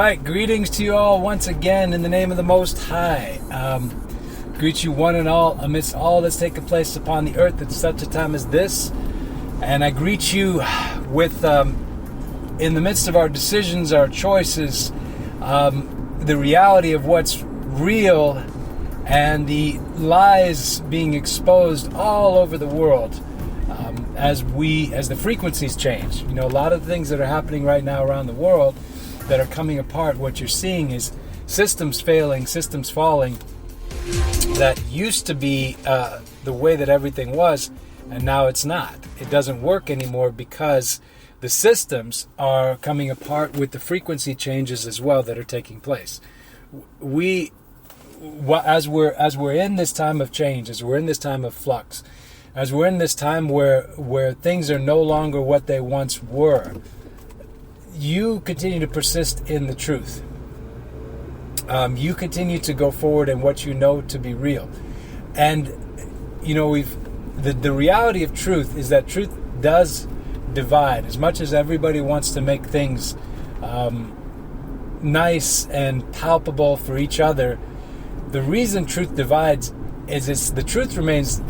right, greetings to you all once again in the name of the Most High. Greet you one and all amidst all that's taken place upon the earth at such a time as this. And I greet you with, in the midst of our decisions, our choices, the reality of what's real and the lies being exposed all over the world as the frequencies change. You know, a lot of the things that are happening right now around the world that are coming apart, what you're seeing is systems failing, systems falling that used to be the way that everything was, and now it's not. It doesn't work anymore because the systems are coming apart with the frequency changes as well that are taking place. As we're in this time of change, as we're in this time of flux, as we're in this time where things are no longer what they once were, you continue to persist in the truth. You continue to go forward in what you know to be real. And, you know, the reality of truth is that truth does divide. As much as everybody wants to make things nice and palpable for each other, the reason truth divides is the truth remains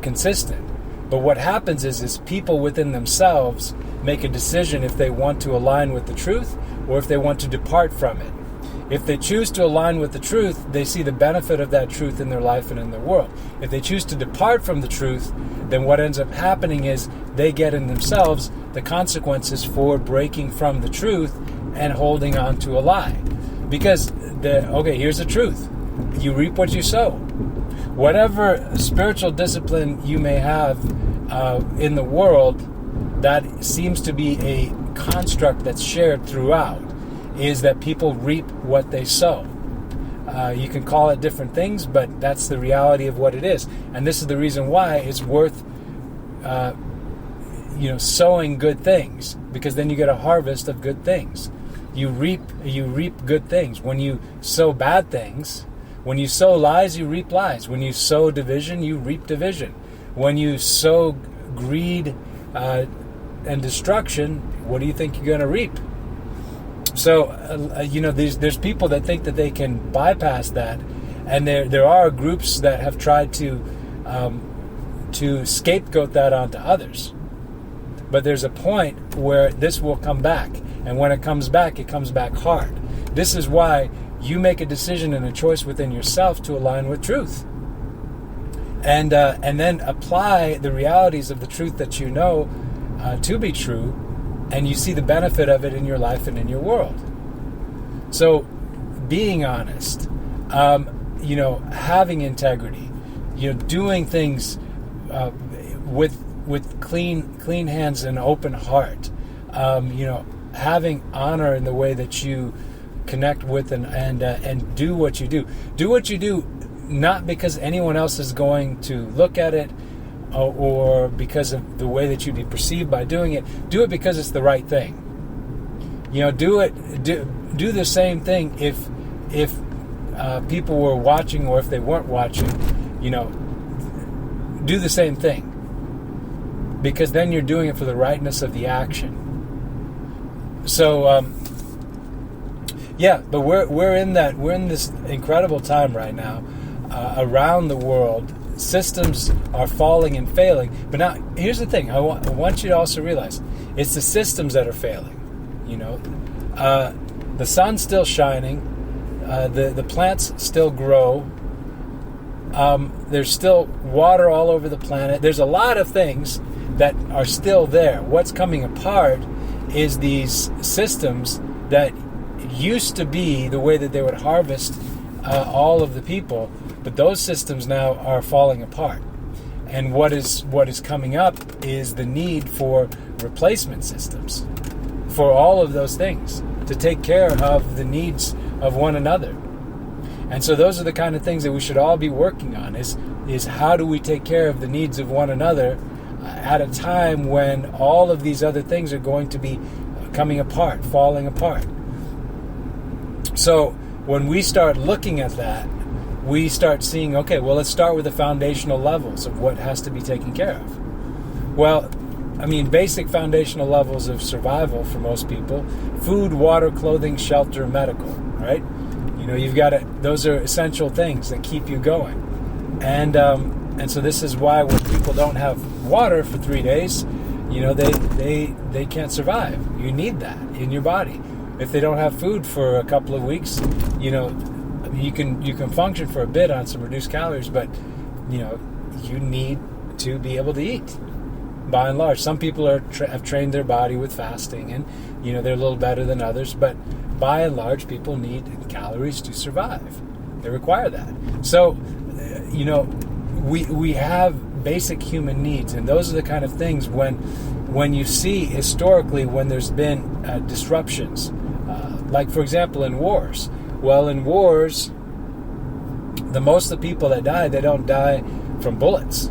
consistent. But what happens is people within themselves make a decision if they want to align with the truth or if they want to depart from it. If they choose to align with the truth, they see the benefit of that truth in their life and in their world. If they choose to depart from the truth, then what ends up happening is they get in themselves the consequences for breaking from the truth and holding on to a lie. Because, here's the truth. You reap what you sow. Whatever spiritual discipline you may have in the world, that seems to be a construct that's shared throughout, is that people reap what they sow. You can call it different things, but that's the reality of what it is. And this is the reason why it's worth sowing good things, because then you get a harvest of good things. You reap good things. When you sow bad things, when you sow lies, you reap lies. When you sow division, you reap division. When you sow greed and destruction, what do you think you're going to reap? So, there's people that think that they can bypass that, and there are groups that have tried to scapegoat that onto others. But there's a point where this will come back, and when it comes back hard. This is why you make a decision and a choice within yourself to align with truth, and then apply the realities of the truth that you know to be true, and you see the benefit of it in your life and in your world. So, being honest, having integrity, doing things with clean hands and open heart, having honor in the way that you connect with and do what you do. Do what you do, not because anyone else is going to look at it or because of the way that you'd be perceived by doing it. Do it because it's the right thing. Do the same thing if people were watching or if they weren't watching. Do the same thing, because then you're doing it for the rightness of the action. So but we're in this incredible time right now around the world. Systems are falling and failing. But now, here's the thing. I want you to also realize it's the systems that are failing. The sun's still shining. The plants still grow. There's still water all over the planet. There's a lot of things that are still there. What's coming apart is these systems that used to be the way that they would harvest all of the people, but those systems now are falling apart. And what is coming up is the need for replacement systems for all of those things to take care of the needs of one another. And so those are the kind of things that we should all be working on, is how do we take care of the needs of one another at a time when all of these other things are going to be coming apart, falling apart. So when we start looking at that, we start seeing, let's start with the foundational levels of what has to be taken care of. Well, basic foundational levels of survival for most people: food, water, clothing, shelter, medical. Right? You've got to. Those are essential things that keep you going. And so this is why when people don't have water for 3 days, they can't survive. You need that in your body. If they don't have food for a couple of weeks, you can function for a bit on some reduced calories, but you need to be able to eat. By and large, some people have trained their body with fasting, and they're a little better than others, but by and large, people need calories to survive. They require that. So, we have basic human needs, and those are the kind of things when you see historically when there's been disruptions, like for example in wars. Well, in wars, most of the people that die, they don't die from bullets.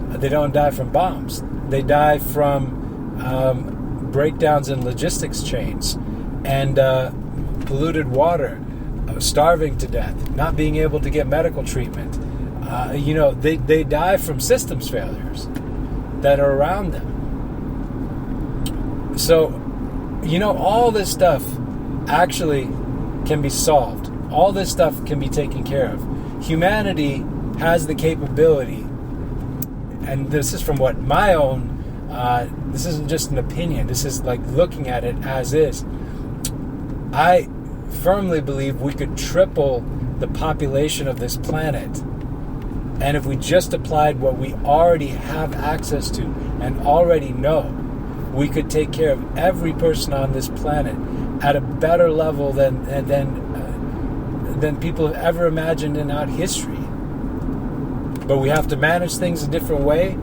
They don't die from bombs. They die from breakdowns in logistics chains and polluted water, starving to death, not being able to get medical treatment. They die from systems failures that are around them. So, all this stuff actually can be solved. All this stuff can be taken care of. Humanity has the capability, and this is from what my own, this isn't just an opinion, this is like looking at it as is. I firmly believe we could triple the population of this planet. And if we just applied what we already have access to and already know, we could take care of every person on this planet at a better level than people have ever imagined in our history. But we have to manage things a different way.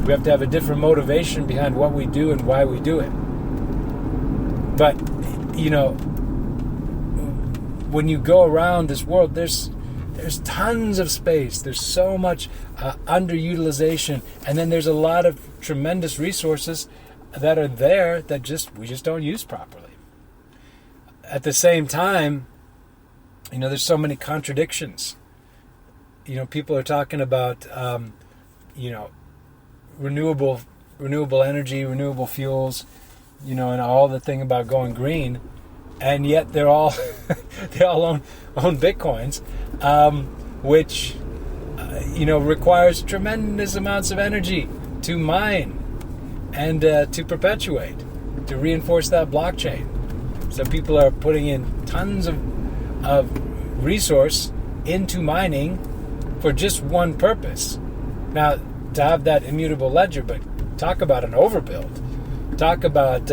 We have to have a different motivation behind what we do and why we do it. But, when you go around this world, there's tons of space. There's so much underutilization, and then there's a lot of tremendous resources that are there that we just don't use properly. At the same time, there's so many contradictions. People are talking about renewable energy, renewable fuels, and all the thing about going green. And yet they all own Bitcoins, which requires tremendous amounts of energy to mine and to perpetuate, to reinforce that blockchain. So people are putting in tons of resource into mining for just one purpose. Now, to have that immutable ledger, but talk about an overbuild. Talk about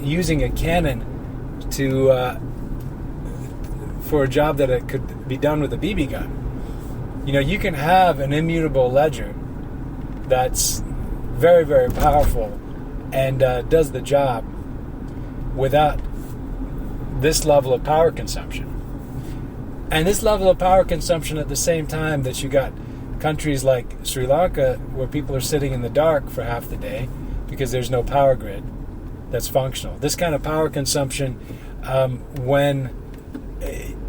using a cannon for a job that it could be done with a BB gun. You can have an immutable ledger that's very, very powerful and does the job without this level of power consumption. And this level of power consumption at the same time that you got countries like Sri Lanka where people are sitting in the dark for half the day because there's no power grid that's functional. This kind of power consumption, when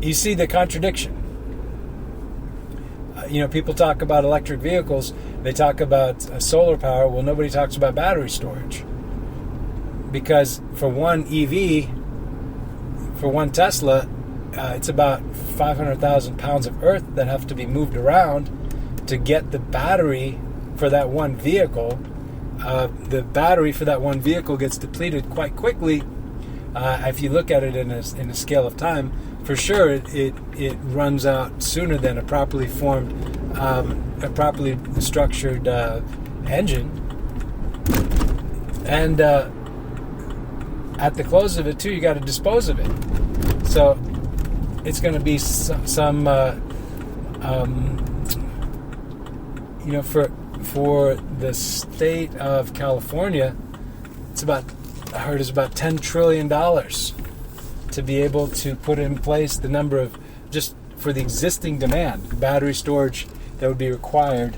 you see the contradiction. People talk about electric vehicles. They talk about solar power. Well, nobody talks about battery storage. Because for one EV, for one Tesla, it's about 500,000 pounds of earth that have to be moved around to get the battery for that one vehicle. The battery for that one vehicle gets depleted quite quickly. If you look at it in a scale of time, for sure it runs out sooner than a properly formed, a properly structured engine. And at the close of it too, you got to dispose of it. So it's going to be for the state of California, I heard it's about $10 trillion to be able to put in place the number of, just for the existing demand, battery storage that would be required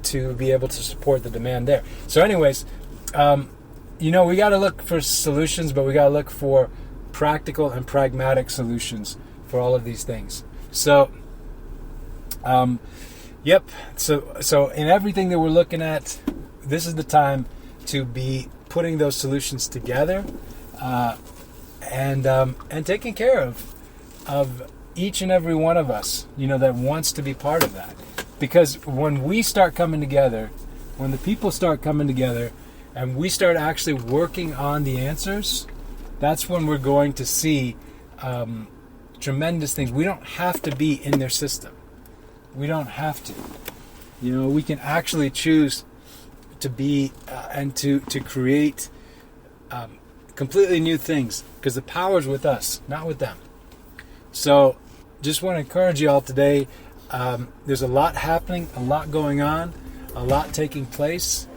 to be able to support the demand there. So anyways, we got to look for solutions, but we got to look for practical and pragmatic solutions for all of these things. So, Yep. So in everything that we're looking at, this is the time to be putting those solutions together, and taking care of each and every one of us, that wants to be part of that. Because when we start coming together, when the people start coming together, and we start actually working on the answers, that's when we're going to see tremendous things. We don't have to be in their system. We don't have to. We can actually choose to be and to create completely new things, because the power's with us, not with them. So just want to encourage you all today. There's a lot happening, a lot going on, a lot taking place,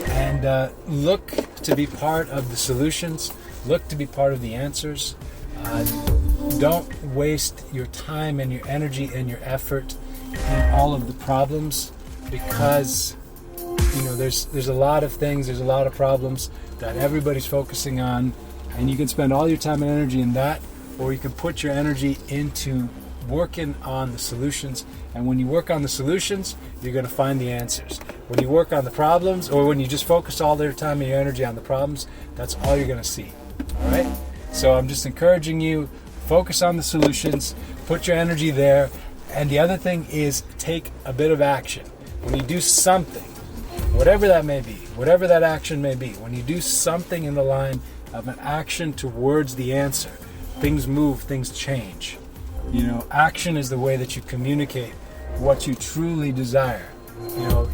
and look to be part of the solutions, look to be part of the answers. Don't waste your time and your energy and your effort in all of the problems, because there's a lot of things, there's a lot of problems that everybody's focusing on, and you can spend all your time and energy in that, or you can put your energy into working on the solutions. And when you work on the solutions, you're going to find the answers. When you work on the problems, or when you just focus all your time and your energy on the problems, that's all you're going to see. All right? So I'm just encouraging you, focus on the solutions, put your energy there. And the other thing is, take a bit of action. When you do something, whatever that may be, whatever that action may be, when you do something in the line of an action towards the answer, things move, things change. Action is the way that you communicate what you truly desire.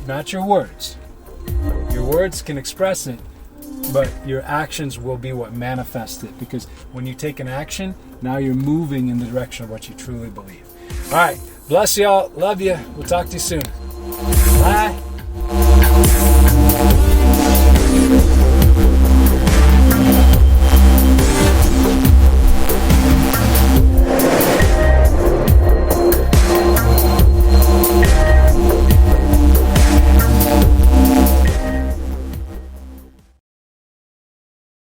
Not your words. Your words can express it, but your actions will be what manifest it. Because when you take an action, now you're moving in the direction of what you truly believe. All right. Bless y'all. Love you. We'll talk to you soon. Bye.